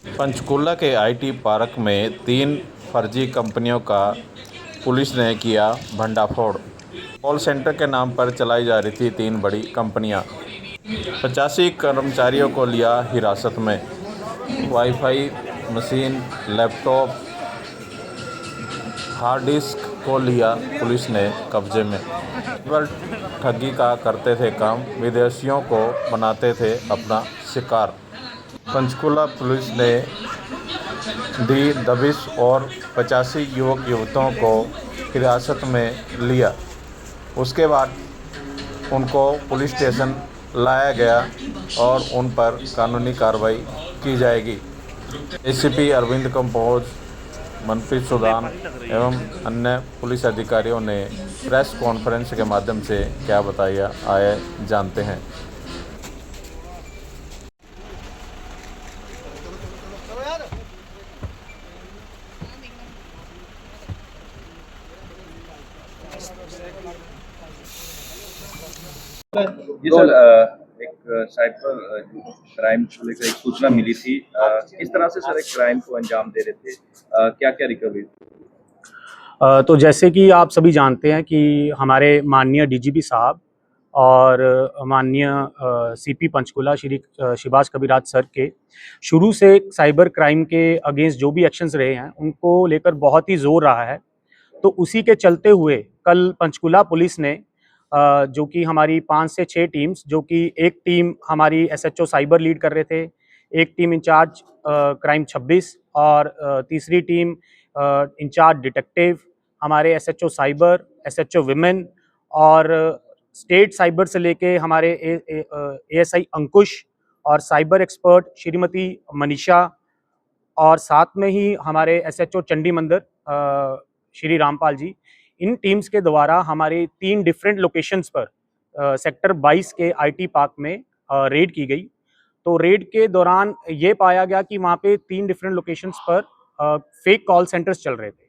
पंचकुला के IT park में 3 फर्जी कंपनियों का पुलिस ने किया भंडाफोड़। कॉल सेंटर के नाम पर चलाई जा रही थी 3 बड़ी कंपनियां। 85 कर्मचारियों को लिया हिरासत में। Wifi machine, laptop, hard disk को लिया पुलिस ने कब्जे में। केवल ठगी का करते थे काम, विदेशियों को बनाते थे अपना शिकार। पंचकुला पुलिस ने दी दबिश और 85 युवक युवतियों को हिरासत में लिया। उसके बाद उनको पुलिस स्टेशन लाया गया और उन पर कानूनी कार्रवाई की जाएगी। एसीपी अरविंद कंबोज, मनप्रीत सुदान एवं अन्य पुलिस अधिकारियों ने प्रेस कॉन्फ्रेंस के माध्यम से क्या बताया, आए जानते हैं। जी सर, एक साइबर क्राइम को लेकर एक सूचना मिली थी। किस तरह से सर एक क्राइम को अंजाम दे रहे थे, क्या क्या रिकवरी? तो जैसे कि आप सभी जानते हैं कि हमारे माननीय डीजीपी साहब और माननीय सीपी पंचकुला श्री शिबाज कबीराज सर के शुरू से साइबर क्राइम के अगेंस्ट जो भी एक्शंस रहे हैं उनको लेकर बहुत ही जोर रहा है। तो उसी के चलते हुए कल पंचकुला पुलिस ने जो कि हमारी 5 से 6 टीम्स, जो कि एक टीम हमारी एसएचओ साइबर लीड कर रहे थे, एक टीम इंचार्ज क्राइम 26 और तीसरी टीम इंचार्ज डिटेक्टिव हमारे एसएचओ साइबर, एसएचओ विमेन और स्टेट साइबर से लेके हमारे एएसआई अंकुश और साइबर एक्सपर्ट श्रीमती मनीषा और साथ में ही हमारे एसएचओ चंडी मंदिर श्री रामपाल जी, इन टीम्स के द्वारा हमारे 3 डिफरेंट लोकेशंस पर सेक्टर 22 के आईटी पार्क में रेड की गई। तो रेड के दौरान ये पाया गया कि वहाँ पे 3 डिफरेंट लोकेशंस पर फेक कॉल सेंटर्स चल रहे थे।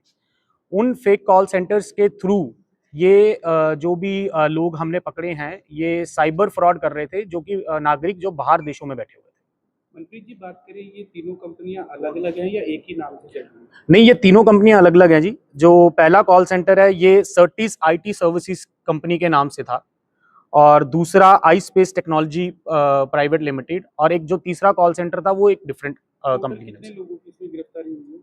उन फेक कॉल सेंटर्स के थ्रू ये जो भी लोग हमने पकड़े हैं, ये साइबर फ्रॉड कर रहे थे, जो कि नागरिक जो बाहर देशों में बैठे हुए थे। मनप्रीत जी, बात करें, ये तीनों कंपनियां अलग-अलग हैं या एक ही नाम से चल रही हैं? नहीं, ये तीनों कंपनियां अलग-अलग हैं जी। जो पहला कॉल सेंटर है ये सर्टिस आईटी सर्विसेज कंपनी के नाम से था और दूसरा आई स्पेस टेक्नोलॉजी प्राइवेट लिमिटेड और एक जो तीसरा कॉल सेंटर था वो एक डिफरेंट कंपनी के नाम कितने से। लोगों की इसमें गिरफ्तारी हुई है?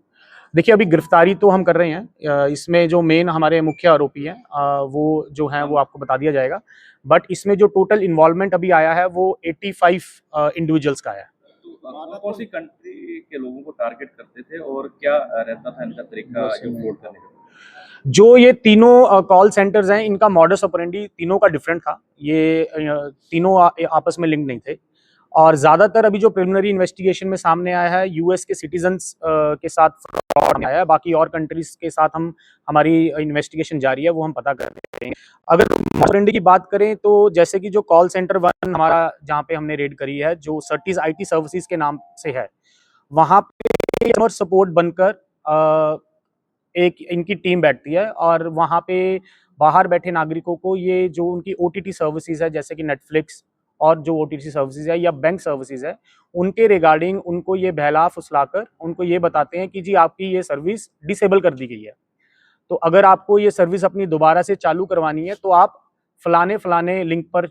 देखिए, अभी गिरफ्तारी तो हम कर रहे हैं। इसमें जो मेन हमारे मुख्य आरोपी हैं वो जो हैं वो आपको बता दिया जाएगा। बट इसमें जो टोटल इन्वॉल्वमेंट अभी आया है वो 85 इंडिविजुअल्स का है। तो कौन सी कंट्री के लोगों को टारगेट करते थे और क्या रहता था इनका तरीका ये फ्रॉड करने का? जो ये तीनों कॉल सेंटर्स हैं, इनका मॉडस ऑपरेंडी तीनों का डिफरेंट था। ये तीनों आपस में लिंक नहीं थे और ज़्यादातर अभी जो प्रिलिमिनरी इन्वेस्टिगेशन में सामने आया है यूएस के सिटीजन्स के साथ फ्रॉड आया है। बाकी और कंट्रीज के साथ हमारी इन्वेस्टिगेशन जारी है, वो हम पता कर रहे हैं। अगर ऑपरेंडी की बात करें तो जैसे कि जो कॉल सेंटर 1 हमारा जहाँ पे हमने रेड करी है, जो सर्टिस आईटी सर्विसेज के नाम से है, वहाँ पे कस्टमर सपोर्ट बनकर एक इनकी टीम बैठती है और वहाँ पे बाहर बैठे नागरिकों को ये जो उनकी ओटीटी सर्विसेज है, जैसे कि नेटफ्लिक्स और जो ओटीटी सर्विसेज है या बैंक सर्विसेज है, उनके रिगार्डिंग उनको ये बहला फुसलाकर उनको ये बताते हैं कि जी आपकी ये सर्विस डिसेबल कर दी गई है। तो अगर आपको ये सर्विस अपनी दोबारा से चालू करवानी है तो आप फलाने फलाने लिंक पर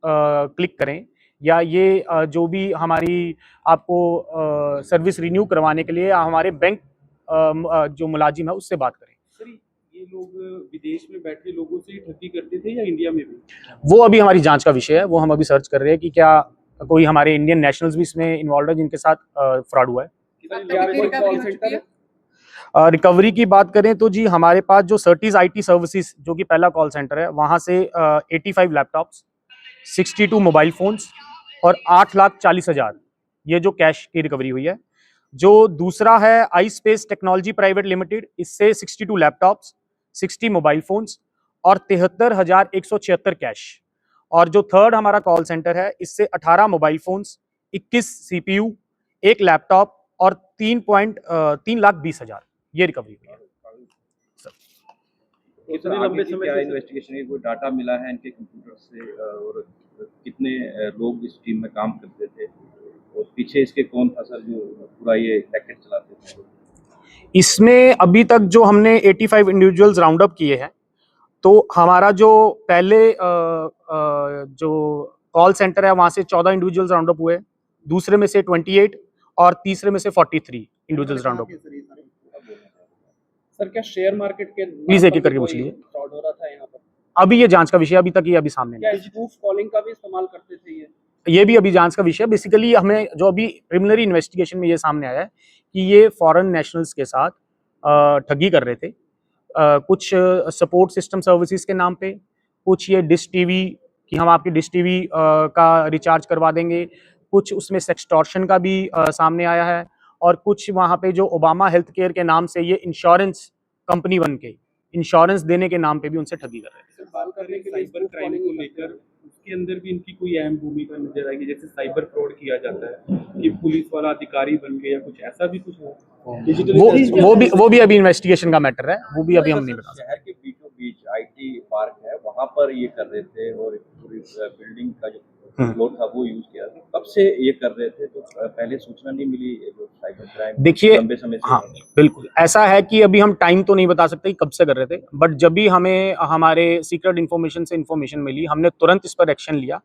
क्लिक करें या ये जो भी हमारी आपको सर्विस रिन्यू करवाने के लिए हमारे बैंक जो मुलाजिम है उससे बात करें। सर, ये लोग विदेश में बैठे लोगों से ही ठगी करते थे या इंडिया में भी? वो अभी हमारी जांच का विषय है, वो हम अभी सर्च कर रहे हैं कि क्या कोई हमारे इंडियन नेशनल्स भी इसमें इन्वॉल्व है जिनके साथ फ्रॉड हुआ है। रिकवरी की बात करें तो जी हमारे पास जो सर्टिस आईटी सर्विसेज जो कि पहला कॉल सेंटर है, वहां से 85 लैपटॉप्स, 62 मोबाइल फोन्स और 8,40,000 ये जो कैश की रिकवरी हुई है। जो दूसरा है आई स्पेस टेक्नोलॉजी प्राइवेट लिमिटेड, इससे 62 लैपटॉप्स, 60 मोबाइल फोन्स और 73,176 कैश। और जो थर्ड हमारा कॉल सेंटर है, इससे 18 मोबाइल फोन्स, 21 सीपीयू, एक लैपटॉप और 3,20,000 ये रिकवरी हुई है। तो सर आगे की क्या इन्वेस्टिगेशन है, कोई डाटा मिला है इनके कंप्यूटर से और कितने लोग इस टीम में काम करते थे? और पीछे इसके कौन था सर जो पूरा ये रैकेट चलाते थे? इसमें अभी तक जो हमने 85 इंडिविजुअल्स राउंड अप किए हैं, तो हमारा जो पहले जो कॉल सेंटर है वहां से 14 इंडिविजुअल्स राउंड अप हुए, दूसरे में से 28 और तीसरे में से 43 इंडिविजुअल्स राउंड अप। सर क्या शेयर मार्केट के प्लीज एक एक करके पूछ लीजिए। फ्रॉड हो रहा था यहाँ पर? अभी ये जांच का विषय, अभी तक ये अभी सामने क्या नहीं स्पूफ कॉलिंग का भी इस्तेमाल करते थे ये? ये भी अभी जांच का विषय है। बेसिकली हमें जो अभी प्रिलिमिनरी इन्वेस्टिगेशन में ये सामने आया है कि ये फॉरेन नेशनल्स के साथ ठगी कर रहे थे, कुछ सपोर्ट सिस्टम सर्विसेज के नाम पे, कुछ ये डिश टीवी कि हम आपकी डिश टीवी का रिचार्ज करवा देंगे, कुछ उसमें सेक्सटॉर्शन का भी सामने आया है, और कुछ वहाँ पे जो ओबामा हेल्थ केयर के नाम से ये इंश्योरेंस कंपनी बन के इंश्योरेंस देने के नाम पे भी उनसे ठगी कर रहे थे। सर बात करने के लिए साइबर क्राइम को लेकर उसके अंदर भी इनकी कोई अहम भूमिका नजर आएगी, जैसे साइबर फ्रॉड किया जाता है कि पुलिस वाला अधिकारी बन के या कुछ ऐसा भी कुछ है? वो भी अभी इन्वेस्टिगेशन का मैटर है, वो भी अभी हम नहीं बता सकते। शहर के बीचों बीच आईटी पार्क है, वहाँ पर ये कर रहे थे और पूरी बिल्डिंग का जो फ्लोर था वो यूज किया था। कब से ये कर रहे थे, तो पहले सूचना नहीं मिली ये जो साइबर क्राइम देखिए, लंबे समय से? हाँ बिल्कुल ऐसा है कि अभी हम टाइम तो नहीं बता सकते कि कब से कर रहे थे, बट जब भी हमें हमारे सीक्रेट इन्फॉर्मेशन से इन्फॉर्मेशन मिली, हमने तुरंत इस पर एक्शन लिया,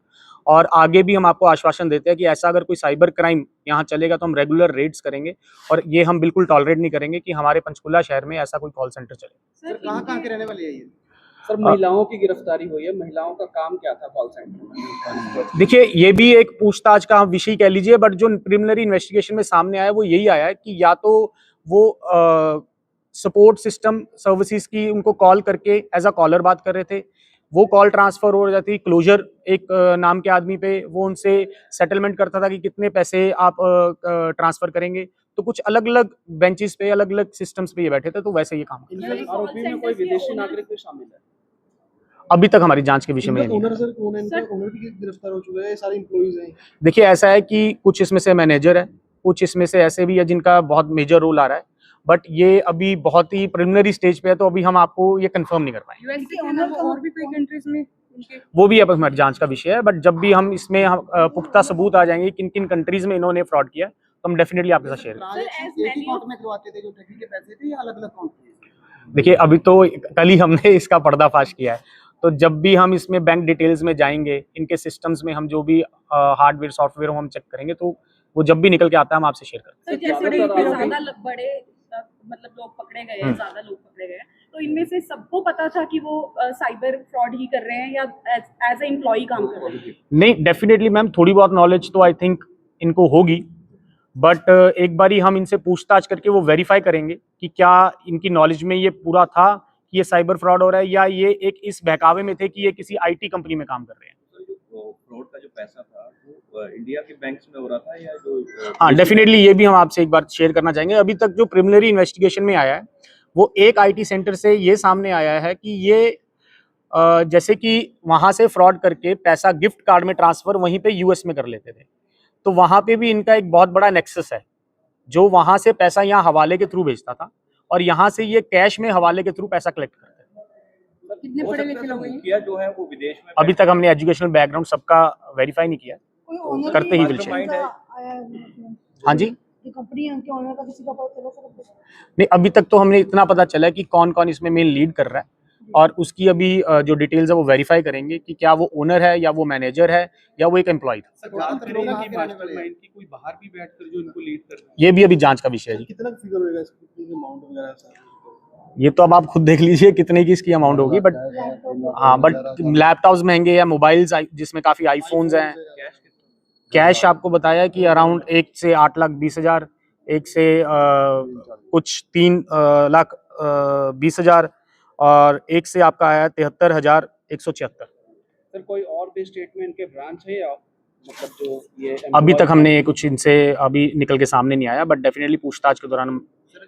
और आगे भी हम आपको आश्वासन देते हैं कि ऐसा अगर कोई साइबर क्राइम यहाँ चलेगा तो हम रेगुलर रेड्स करेंगे, और ये हम बिल्कुल टॉलरेट नहीं करेंगे कि हमारे पंचकुला शहर में ऐसा कोई कॉल सेंटर चले। सर कहाँ के रहने वाले हैं ये? सर महिलाओं की गिरफ्तारी हुई है, महिलाओं का काम क्या था कॉल सेंटर में? देखिए, ये भी एक पूछताछ का विषय कह लीजिए, बट जो प्रिलिमिनरी इन्वेस्टिगेशन में सामने आया वो यही आया है कि या तो वो सपोर्ट सिस्टम सर्विसेज की उनको कॉल करके एज अ कॉलर बात कर रहे थे, वो कॉल ट्रांसफर हो जाती, क्लोजर एक नाम के आदमी पे वो उनसे सेटलमेंट करता था कि कितने पैसे आप ट्रांसफर करेंगे, तो कुछ अलग अलग बेंचेस पे अलग अलग सिस्टम्स पे ये बैठे थे, तो वैसे ये काम। आरोपी में कोई विदेशी नागरिक भी शामिल है? अभी तक हमारी जांच के विषय में नहीं है। ओनर सर कौन है? इनका ओनर भी गिरफ्तार हो चुका है, सारे एम्प्लॉइज हैं। देखिए, ऐसा है कि कुछ इसमें से मैनेजर है, कुछ इसमें से ऐसे भी है जिनका बहुत मेजर रोल आ रहा है, बट ये अभी बहुत ही प्रिलिमिनरी स्टेज पे है, तो अभी हम आपको ये कंफर्म नहीं कर पाएंगे। यूएस के ओनर और भी कई कंट्रीज में उनके वो भी अब हमारी जांच का विषय है, बट जब भी हम इसमें पुख्ता सबूत आ जाएंगे किन किन कंट्रीज में इन्होंने फ्रॉड किया, तो हम डेफिनेटली आपके साथ शेयर करेंगे। एक ही अकाउंट में करवाते थे जो ठगी के पैसे थे, या अलग-अलग अकाउंट थे? देखिए, अभी तो कल ही हमने इसका पर्दाफाश किया है, तो जब भी हम इसमें बैंक डिटेल्स में जाएंगे, इनके सिस्टम्स में हम जो भी हार्डवेयर सॉफ्टवेयर हम चेक करेंगे, तो वो जब भी निकल के आता है हम आपसे शेयर करेंगे। सर जैसे कि ज्यादा बड़े मतलब लोग पकड़े गए हैं, ज्यादा लोग पकड़े गए हैं, तो इनमें से सबको पता था कि वो साइबर फ्रॉड ही कर रहे हैं या एज ए एम्प्लॉय काम कर रहे हैं? नहीं, डेफिनेटली मैम, थोड़ी बहुत नॉलेज तो आई थिंक इनको होगी, बट एक बारी हम इनसे पूछताछ करके वो वेरीफाई करेंगे कि क्या इनकी नॉलेज में ये पूरा था कि ये साइबर फ्रॉड हो रहा है, या ये एक इस बहकावे में थे कि ये किसी आईटी कंपनी में काम कर रहे हैं। तो फ्रॉड का जो पैसा था वो इंडिया के बैंक्स में हो रहा था, या जो हाँ, डेफिनेटली ये भी हम आपसे एक बार शेयर करना चाहेंगे। अभी तक जो प्रिलिमिनरी इन्वेस्टिगेशन में आया है वो एक आईटी सेंटर से ये सामने आया है कि ये जैसे कि वहां से फ्रॉड करके पैसा गिफ्ट कार्ड में ट्रांसफर वहीं पे यूएस में कर लेते थे, तो वहां पे भी इनका एक बहुत बड़ा नेक्सस है, जो वहां से पैसा यहाँ हवाले के थ्रू भेजता था और यहाँ से ये कैश में हवाले के थ्रू पैसा कलेक्ट करते थे। कितने पढ़े लिखे लोग हैं? किया जो है वो विदेश में अभी तक हमने एजुकेशनल बैकग्राउंड सबका वेरीफाई नहीं किया, कोई ओनर करते ही विल मास्टरमाइंड है। हाँ जी, ये कंपनी है, उनके ओनर का किसी का पता चला सर? नहीं, अभी तक तो हमने इतना पता चला है कि कौन कौन इसमें मेन लीड कर रहा है, और उसकी अभी जो डिटेल्स है वो वेरीफाई करेंगे कि क्या वो ओनर है या वो मैनेजर है या वो एक एम्प्लॉय था। सर ज्यादातर लोग की मास्टरमाइंड की कोई बाहर भी बैठकर जो इनको लीड कर रहे हैं? ये भी अभी जांच का विषय है जी। कितना फिगर होगा इसकी अमाउंट वगैरह सर? ये तो अब आप खुद देख लीजिए कितने की इसकी अमाउंट होगी, बट हाँ, बट लैपटॉप्स महंगे हैं, मोबाइल्स जिसमें काफ़ी आईफोन्स हैं। कैश आपको बताया कि अराउंड 1 से 8,20,000, 1 से कुछ 3,20,000, और 1 से आपका आया 73,176। सर कोई और भी स्टेट में इनके ब्रांच है, या मतलब जो ये अभी तक हमने कुछ इनसे अभी निकल के सामने नहीं आया, बट डेफिनेटली पूछताछ के दौरान हम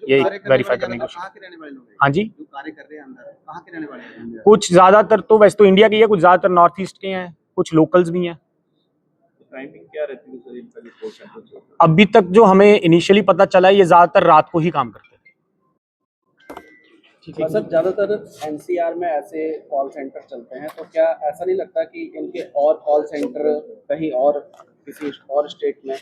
ये वेरीफाई करने की कोशिश। कहाँ के रहने वाले लोग हैं? हाँ जी, जो कार्य कर रहे हैं अंदर कहाँ के रहने वाले हैं? कुछ ज्यादातर तो वैसे तो इंडिया के ही है, कुछ ज्यादातर नॉर्थ ईस्ट के हैं, कुछ लोकल्स भी हैं। टाइमिंग क्या रहती है सर इनका जो कॉल सेंटर चलता है? अभी तक जो हमें इनिशियली पता चला है ये ज्यादातर रात को ही काम करते थे। सर ज्यादातर एनसीआर में ऐसे कॉल सेंटर चलते हैं, तो क्या ऐसा नहीं लगता कि इनके और कॉल सेंटर कहीं और किसी और स्टेट में?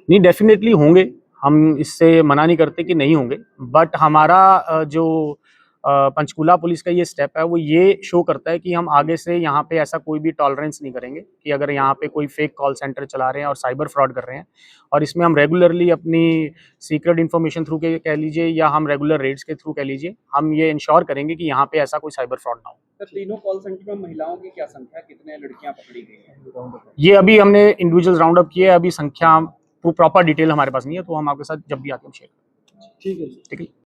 नहीं, डेफिनेटली होंगे, हम इससे मना नहीं करते कि नहीं होंगे, बट हमारा जो पंचकूला पुलिस का ये स्टेप है वो ये शो करता है कि हम आगे से यहाँ पे ऐसा कोई भी टॉलरेंस नहीं करेंगे कि अगर यहाँ पे कोई फेक कॉल सेंटर चला रहे हैं और साइबर फ्रॉड कर रहे हैं, और इसमें हम रेगुलरली अपनी सीक्रेट इन्फॉर्मेशन थ्रू के कह लीजिए या हम रेगुलर रेड्स के थ्रू कह लीजिए, हम ये इंश्योर करेंगे कि यहाँ पे ऐसा कोई साइबर फ्रॉड ना हो। सर, तीनों कॉल सेंटर में महिलाओं की क्या संख्या, कितने लड़कियां पकड़ी गई हैं? ये अभी हमने इंडिविजुअल राउंड अप किया है, अभी संख्या प्रॉपर डिटेल हमारे पास नहीं है, तो हम आपके साथ जब भी आते हैं शेयर करेंगे। ठीक है। ठीक है।